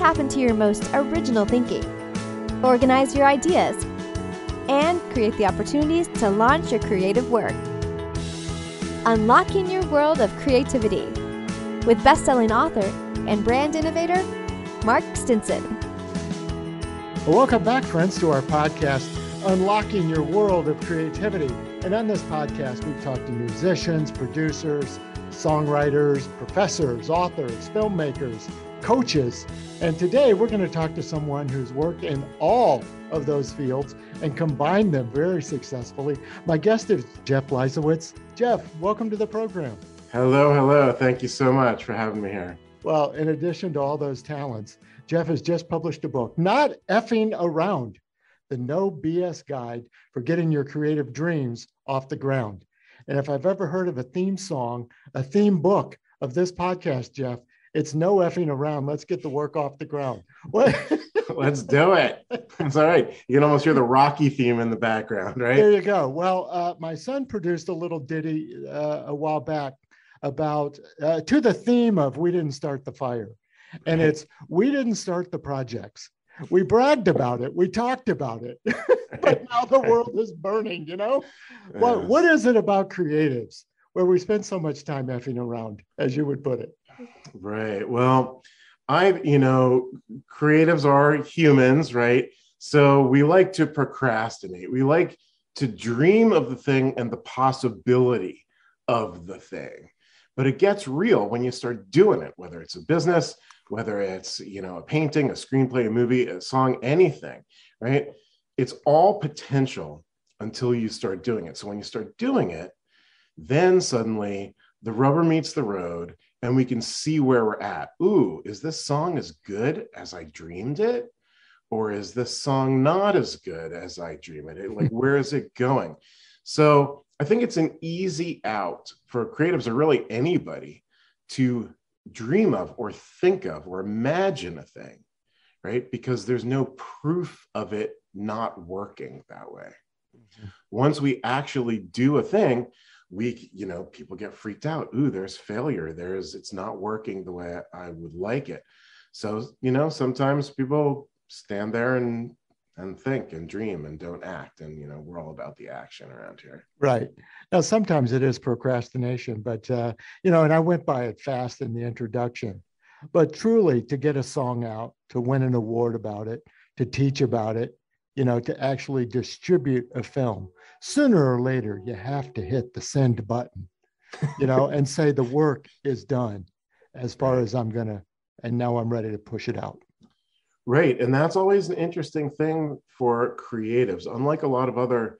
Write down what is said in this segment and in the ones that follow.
tap into your most original thinking, organize your ideas, and create the opportunities to launch your creative work. Unlocking your world of creativity with best-selling author and brand innovator, Mark Stinson. Well, welcome back, friends, to our podcast, Unlocking Your World of Creativity. And on this podcast, we talk to musicians, producers, songwriters, professors, authors, filmmakers, coaches. And today we're going to talk to someone who's worked in all of those fields and combined them very successfully. My guest is Jeff Leisawitz. Jeff, welcome to the program. Hello. Thank you so much for having me here. Well, in addition to all those talents, Jeff has just published a book, Not Effing Around, the No BS Guide for Getting Your Creative Dreams Off the Ground. And if I've ever heard of a theme song, a theme book of this podcast, Jeff, it's no effing around. Let's get the work off the ground. What? Let's do it. It's all right. You can almost hear the Rocky theme in the background, right? There you go. Well, my son produced a little ditty a while back about to the theme of We Didn't Start the Fire. And it's, we didn't start the projects. We bragged about it. We talked about it. But now the world is burning, you know? Yes. What is it about creatives where we spend so much time effing around, as you would put it? Right. Well, creatives are humans, right? So we like to procrastinate. We like to dream of the thing and the possibility of the thing. But it gets real when you start doing it, whether it's a business, whether it's, a painting, a screenplay, a movie, a song, anything, right? It's all potential until you start doing it. So when you start doing it, then suddenly the rubber meets the road and we can see where we're at. Ooh, is this song as good as I dreamed it? Or is this song not as good as I dreamed it? Like, where is it going? So I think it's an easy out for creatives or really anybody to dream of or think of or imagine a thing, right? Because there's no proof of it not working that way. Mm-hmm. Once we actually do a thing, people get freaked out. Ooh, there's failure. it's not working the way I would like it. So, sometimes people stand there and think and dream and don't act. And, we're all about the action around here. Right. Now, sometimes it is procrastination, but, and I went by it fast in the introduction, but truly to get a song out, to win an award about it, to teach about it, to actually distribute a film, sooner or later, you have to hit the send button, and say the work is done as far as and now I'm ready to push it out. Right. And that's always an interesting thing for creatives. Unlike a lot of other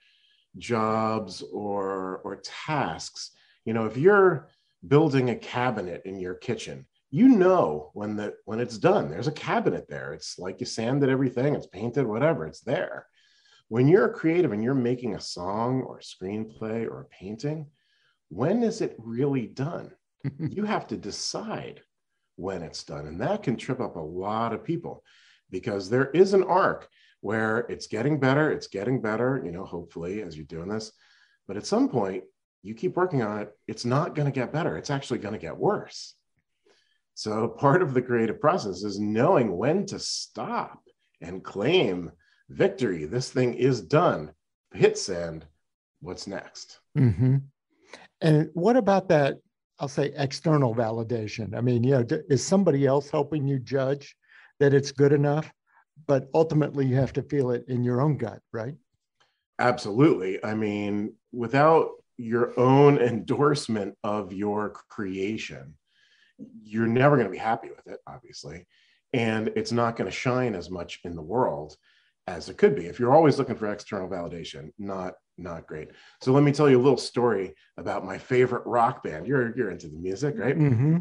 jobs or tasks, if you're building a cabinet in your kitchen, when it's done, there's a cabinet there. It's like you sanded everything, it's painted, whatever, it's there. When you're a creative and you're making a song or a screenplay or a painting, when is it really done? You have to decide when it's done. And that can trip up a lot of people because there is an arc where it's getting better, hopefully as you're doing this. But at some point, you keep working on it, it's not going to get better. It's actually going to get worse. So part of the creative process is knowing when to stop and claim victory. This thing is done. Hit send. What's next? Mm-hmm. And what about that, I'll say, external validation? I mean, is somebody else helping you judge that it's good enough? But ultimately, you have to feel it in your own gut, right? Absolutely. I mean, without your own endorsement of your creation, you're never going to be happy with it, obviously. And it's not going to shine as much in the world as it could be. If you're always looking for external validation, not great. So let me tell you a little story about my favorite rock band. You're into the music, right? Mm-hmm.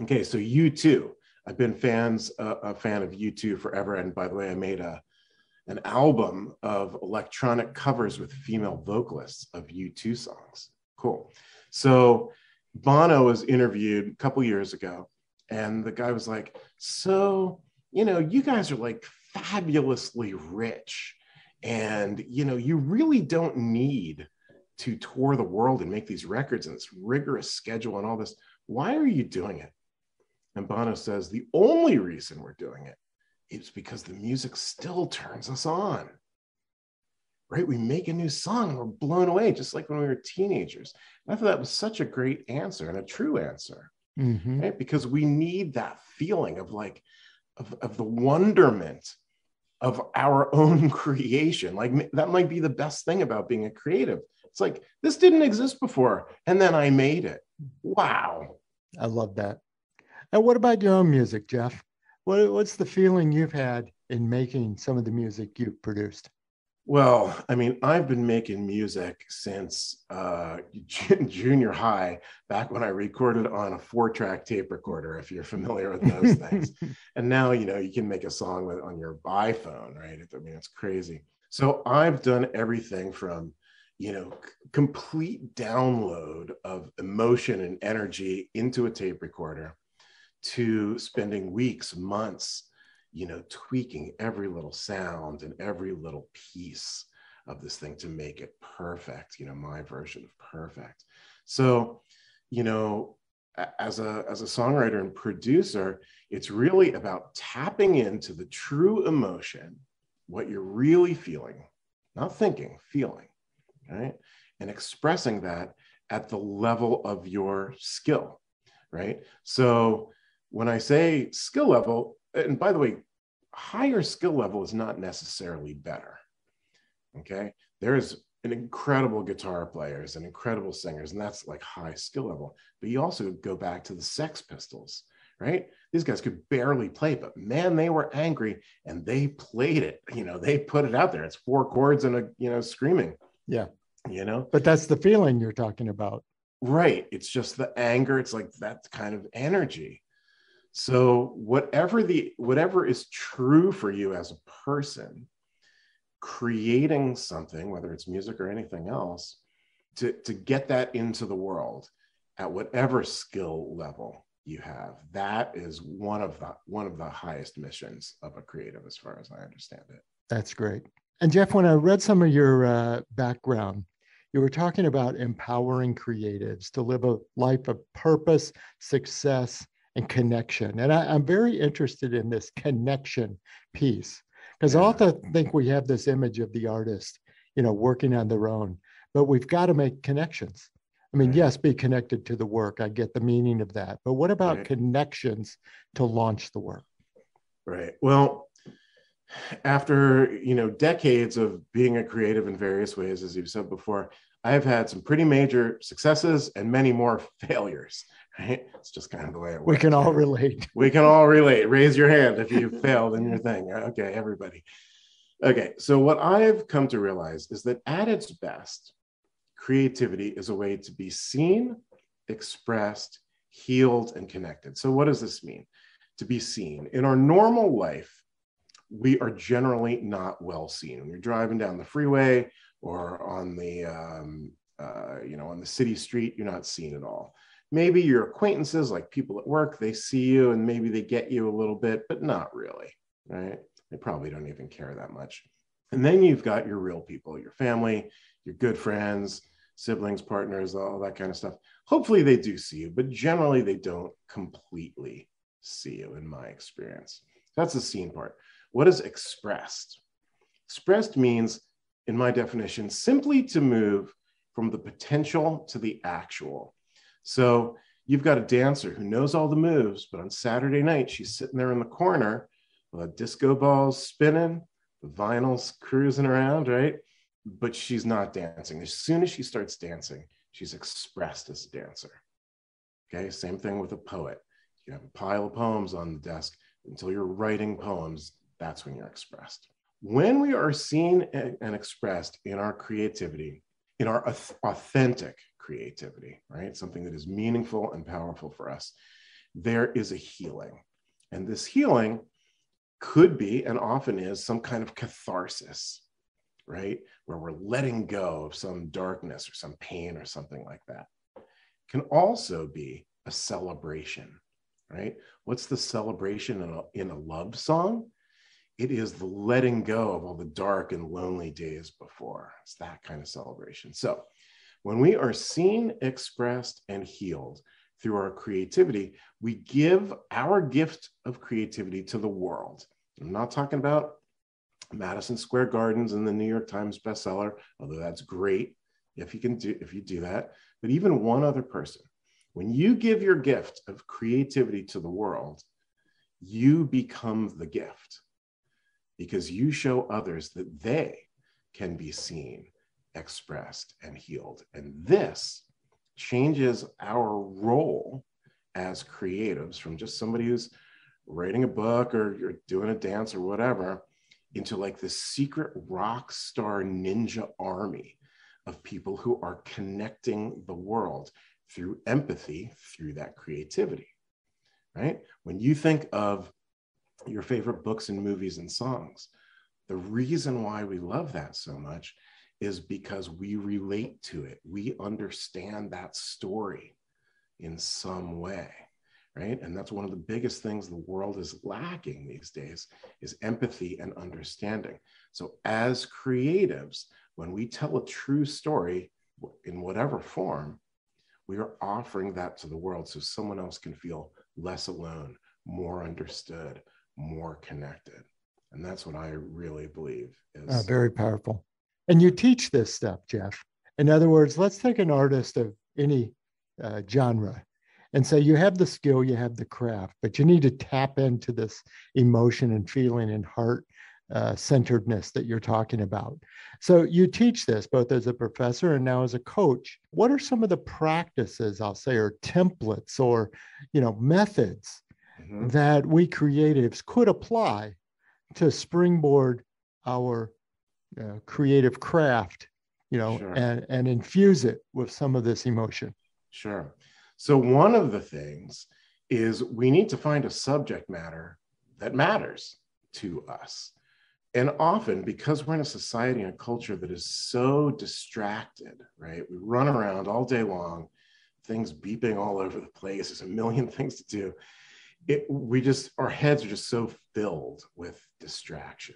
Okay, so U2. I've been a fan of U2 forever. And by the way, I made an album of electronic covers with female vocalists of U2 songs. Cool. So Bono was interviewed a couple years ago, and the guy was like, so, you guys are like fabulously rich, and, you really don't need to tour the world and make these records and this rigorous schedule and all this. Why are you doing it? And Bono says, the only reason we're doing it it's because the music still turns us on, right? We make a new song and we're blown away, just like when we were teenagers. And I thought that was such a great answer and a true answer, right? Because we need that feeling of like, of the wonderment of our own creation. Like that might be the best thing about being a creative. It's like, this didn't exist before, and then I made it. Wow. I love that. And what about your own music, Jeff? What's the feeling you've had in making some of the music you've produced? Well, I mean, I've been making music since junior high, back when I recorded on a 4-track tape recorder, if you're familiar with those things. And now, you can make a song on your iPhone, right? I mean, it's crazy. So I've done everything from, complete download of emotion and energy into a tape recorder to spending weeks, months, tweaking every little sound and every little piece of this thing to make it perfect, my version of perfect. So, as a songwriter and producer, it's really about tapping into the true emotion, what you're really feeling, not thinking, feeling, right? And expressing that at the level of your skill, right? So when I say skill level, and by the way, higher skill level is not necessarily better, okay? There's an incredible guitar players and incredible singers, and that's like high skill level. But you also go back to the Sex Pistols, right? These guys could barely play, but man, they were angry and they played it. They put it out there. It's 4 chords and screaming. Yeah. But that's the feeling you're talking about. Right. It's just the anger. It's like that kind of energy. So whatever is true for you as a person, creating something, whether it's music or anything else, to get that into the world at whatever skill level you have, that is one of the highest missions of a creative, as far as I understand it. That's great. And Jeff, when I read some of your background, you were talking about empowering creatives to live a life of purpose, success, and connection. And I'm very interested in this connection piece, because I often think we have this image of the artist, working on their own, but we've got to make connections. I mean, yes, be connected to the work. I get the meaning of that. But what about connections to launch the work? Right. Well, after, decades of being a creative in various ways, as you've said before, I have had some pretty major successes and many more failures, right? It's just kind of the way it works. We can all relate. We can all relate. Raise your hand if you failed in your thing. Okay, everybody. Okay, so what I've come to realize is that at its best, creativity is a way to be seen, expressed, healed, and connected. So what does this mean? To be seen. In our normal life, we are generally not well seen. When you're driving down the freeway or on the, on the city street, you're not seen at all. Maybe your acquaintances, like people at work, they see you and maybe they get you a little bit, but not really, right? They probably don't even care that much. And then you've got your real people, your family, your good friends, siblings, partners, all that kind of stuff. Hopefully they do see you, but generally they don't completely see you, in my experience. That's the seen part. What is expressed? Expressed means, in my definition, simply to move from the potential to the actual. So you've got a dancer who knows all the moves, but on Saturday night, she's sitting there in the corner with a disco balls spinning, the vinyl's cruising around, right? But she's not dancing. As soon as she starts dancing, she's expressed as a dancer. Okay, same thing with a poet. You have a pile of poems on the desk. Until you're writing poems, that's when you're expressed. When we are seen and expressed in our creativity, in our authentic creativity, right? Something that is meaningful and powerful for us, there is a healing. And this healing could be, and often is, some kind of catharsis, right? Where we're letting go of some darkness or some pain or something like that. It can also be a celebration, right? What's the celebration in a love song? It is the letting go of all the dark and lonely days before. It's that kind of celebration. So when we are seen, expressed, and healed through our creativity, we give our gift of creativity to the world, I'm not talking about Madison Square Gardens and the New York Times bestseller, although that's great if you do that. But even one other person, when you give your gift of creativity to the world, you become the gift because you show others that they can be seen, expressed, and healed. And this changes our role as creatives from just somebody who's writing a book or you're doing a dance or whatever into like this secret rock star ninja army of people who are connecting the world through empathy, through that creativity, right? When you think of your favorite books and movies and songs, the reason why we love that so much is because we relate to it. We understand that story in some way, right? And that's one of the biggest things the world is lacking these days is empathy and understanding. So as creatives, when we tell a true story in whatever form, we are offering that to the world so someone else can feel less alone, more understood, more connected. And that's what I really believe is very powerful. And you teach this stuff, Jeff. In other words, let's take an artist of any genre and say you have the skill, you have the craft, but you need to tap into this emotion and feeling and heart centeredness that you're talking about. So you teach this both as a professor and now as a coach. What are some of the practices, I'll say, or templates or, methods that we creatives could apply to springboard our creative craft, Sure. and infuse it with some of this emotion? Sure. So one of the things is we need to find a subject matter that matters to us. And often, because we're in a society and a culture that is so distracted, right? We run around all day long, things beeping all over the place. There's a million things to do. Our heads are just so filled with distraction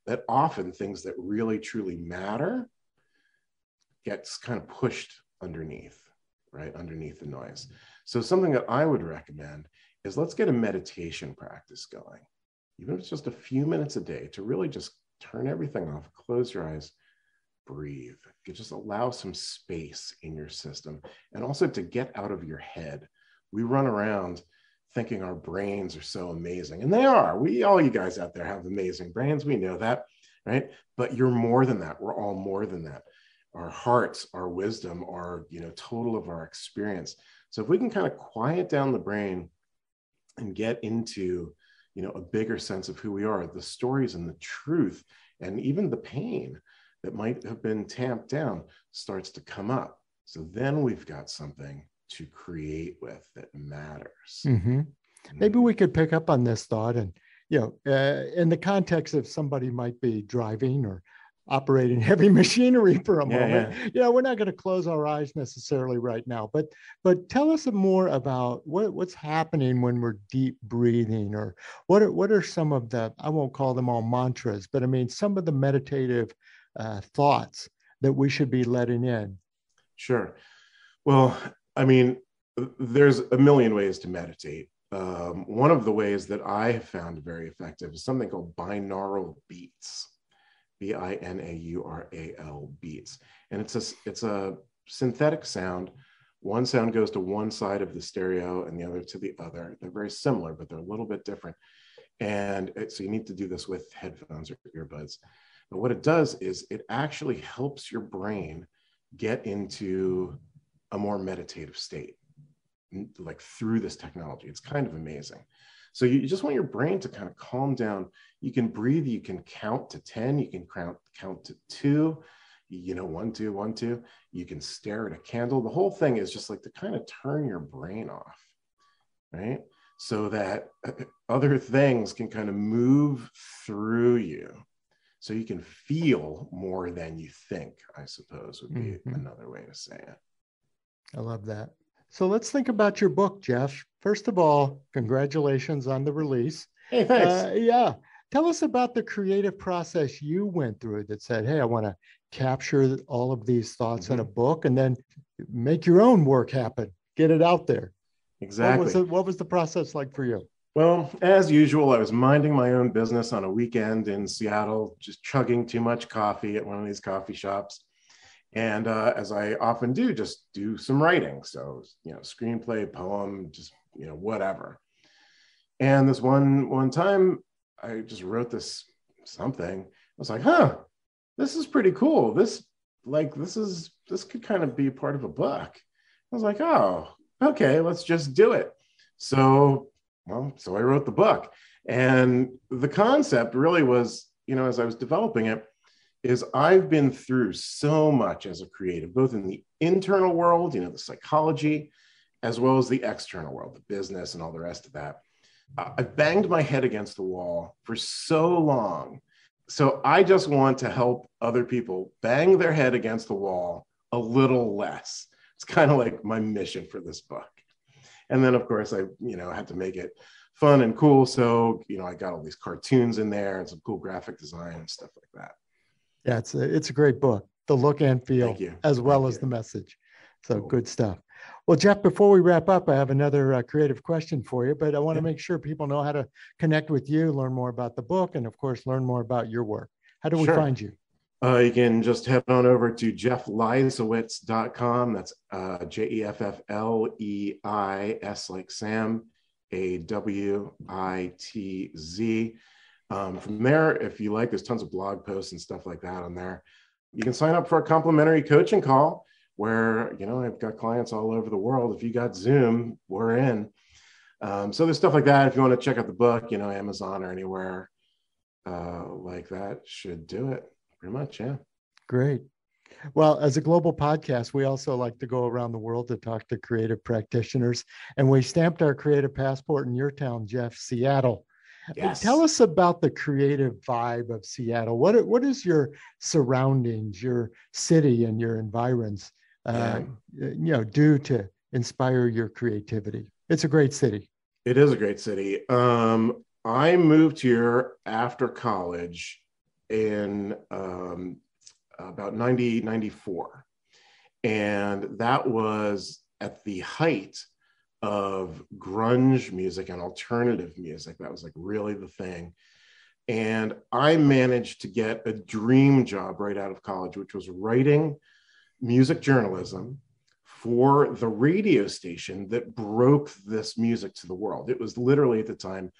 that often things that really truly matter gets kind of pushed underneath, right? Underneath the noise. So something that I would recommend is let's get a meditation practice going. Even if it's just a few minutes a day to really just turn everything off, close your eyes, breathe. You just allow some space in your system and also to get out of your head. We run around thinking our brains are so amazing, and they are. All you guys out there have amazing brains. We know that, right? But you're more than that. We're all more than that. Our hearts, our wisdom, our total of our experience. So if we can kind of quiet down the brain and get into a bigger sense of who we are, the stories and the truth, and even the pain that might have been tamped down starts to come up. So then we've got something to create with that matters. Mm-hmm. Maybe we could pick up on this thought and, in the context of somebody might be driving or operating heavy machinery for a moment. Yeah. We're not going to close our eyes necessarily right now, but tell us more about what's happening when we're deep breathing, or what are some of the, I won't call them all mantras, but I mean, some of the meditative thoughts that we should be letting in. Sure. Well, I mean, there's a million ways to meditate. One of the ways that I have found very effective is something called binaural beats. B-I-N-A-U-R-A-L beats. And it's a synthetic sound. One sound goes to one side of the stereo and the other to the other. They're very similar, but they're a little bit different. And so you need to do this with headphones or earbuds. But what it does is it actually helps your brain get into a more meditative state, like through this technology. It's kind of amazing. So you just want your brain to kind of calm down. You can breathe, you can count to 10, you can count to 2, 1, 2, 1, 2. You can stare at a candle. The whole thing is just like to kind of turn your brain off, right? So that other things can kind of move through you. So you can feel more than you think, I suppose would be another way to say it. I love that. So let's think about your book, Jeff. First of all, congratulations on the release. Hey, thanks. Tell us about the creative process you went through that said, hey, I want to capture all of these thoughts in a book and then make your own work happen, get it out there. Exactly. What was the process like for you? Well, as usual, I was minding my own business on a weekend in Seattle, just chugging too much coffee at one of these coffee shops. And as I often do, just do some writing. So, screenplay, poem, just, whatever. And this one time, I just wrote this something. I was like, this is pretty cool. This could kind of be part of a book. I was like, oh, okay, let's just do it. So I wrote the book. And the concept really was, as I was developing it, is I've been through so much as a creative, both in the internal world, the psychology, as well as the external world, the business and all the rest of that. I banged my head against the wall for so long. So I just want to help other people bang their head against the wall a little less. It's kind of like my mission for this book. And then, of course, I, had to make it fun and cool. So, I got all these cartoons in there and some cool graphic design and stuff like that. Yeah, it's a great book, the look and feel, as well as the message. So cool. Good stuff. Well, Jeff, before we wrap up, I have another creative question for you, but I want to make sure people know how to connect with you, learn more about the book, and of course, learn more about your work. How do we find you? You can just head on over to jeffleisawitz.com. That's Jeffleis like Sam, AWITZ. From there, if you like, there's tons of blog posts and stuff like that on there. You can sign up for a complimentary coaching call where, I've got clients all over the world. If you got Zoom, we're in. So there's stuff like that. If you want to check out the book, Amazon or anywhere like that should do it. Pretty much, yeah. Great. Well, as a global podcast, we also like to go around the world to talk to creative practitioners. And we stamped our creative passport in your town, Jeff, Seattle. Yes. Tell us about the creative vibe of Seattle. What is your surroundings, your city and your environs, do to inspire your creativity? It's a great city. It is a great city. I moved here after college in about 94. And that was at the height of grunge music and alternative music. That was like really the thing. And I managed to get a dream job right out of college, which was writing music journalism for the radio station that broke this music to the world. It was literally at the time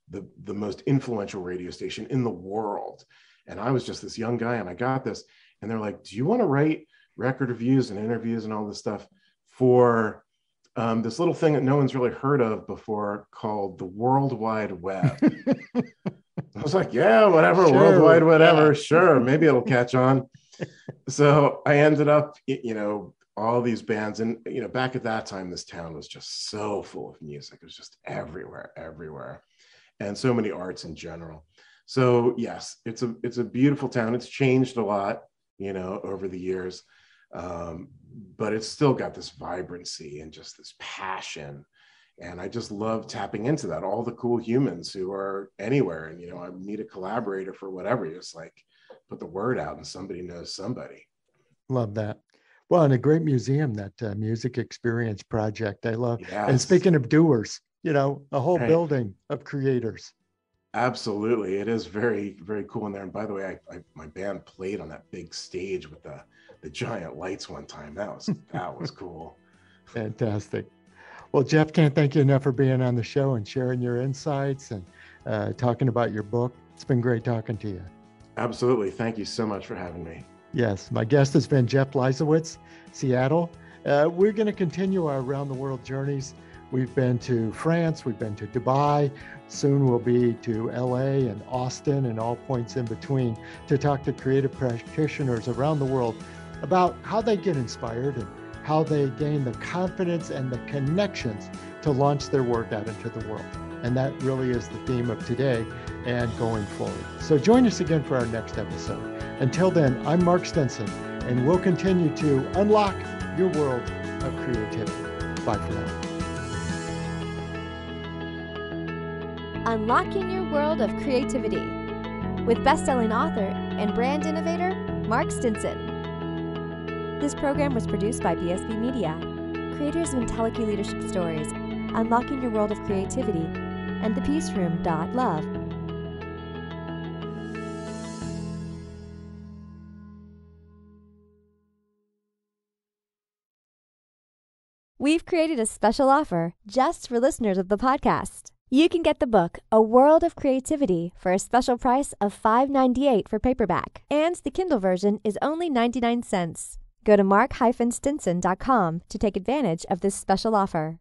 the most influential radio station in the world. And I was just this young guy and I got this. And they're like, do you want to write record reviews and interviews and all this stuff for this little thing that no one's really heard of before called the World Wide Web? I was like, yeah, whatever, sure, World Wide, whatever, yeah. Sure, maybe it'll catch on. So I ended up, all these bands. And, back at that time, this town was just so full of music. It was just everywhere. And so many arts in general. So yes, it's a beautiful town. It's changed a lot, over the years. But it's still got this vibrancy and just this passion. And I just love tapping into that. All the cool humans who are anywhere. And, I need a collaborator for whatever. You just like put the word out and somebody knows somebody. Love that. Well, and a great museum, that Music Experience Project. I love. Yes. And speaking of doers, a whole building of creators. Absolutely. It is very, very cool in there. And by the way, my band played on that big stage with the giant lights one time. That was cool. Fantastic. Well, Jeff, can't thank you enough for being on the show and sharing your insights and talking about your book. It's been great talking to you. Absolutely. Thank you so much for having me. Yes. My guest has been Jeff Leisawitz, Seattle. We're going to continue our around the world journeys. We've been to France, we've been to Dubai, soon we'll be to LA and Austin and all points in between to talk to creative practitioners around the world about how they get inspired and how they gain the confidence and the connections to launch their work out into the world. And that really is the theme of today and going forward. So join us again for our next episode. Until then, I'm Mark Stinson, and we'll continue to unlock your world of creativity. Bye for now. Unlocking Your World of Creativity with best-selling author and brand innovator, Mark Stinson. This program was produced by BSB Media, creators of IntelliKey Leadership Stories, Unlocking Your World of Creativity, and thepeaceroom.love. We've created a special offer just for listeners of the podcast. You can get the book, A World of Creativity, for a special price of $5.98 for paperback, and the Kindle version is only 99 cents. Go to mark-stinson.com to take advantage of this special offer.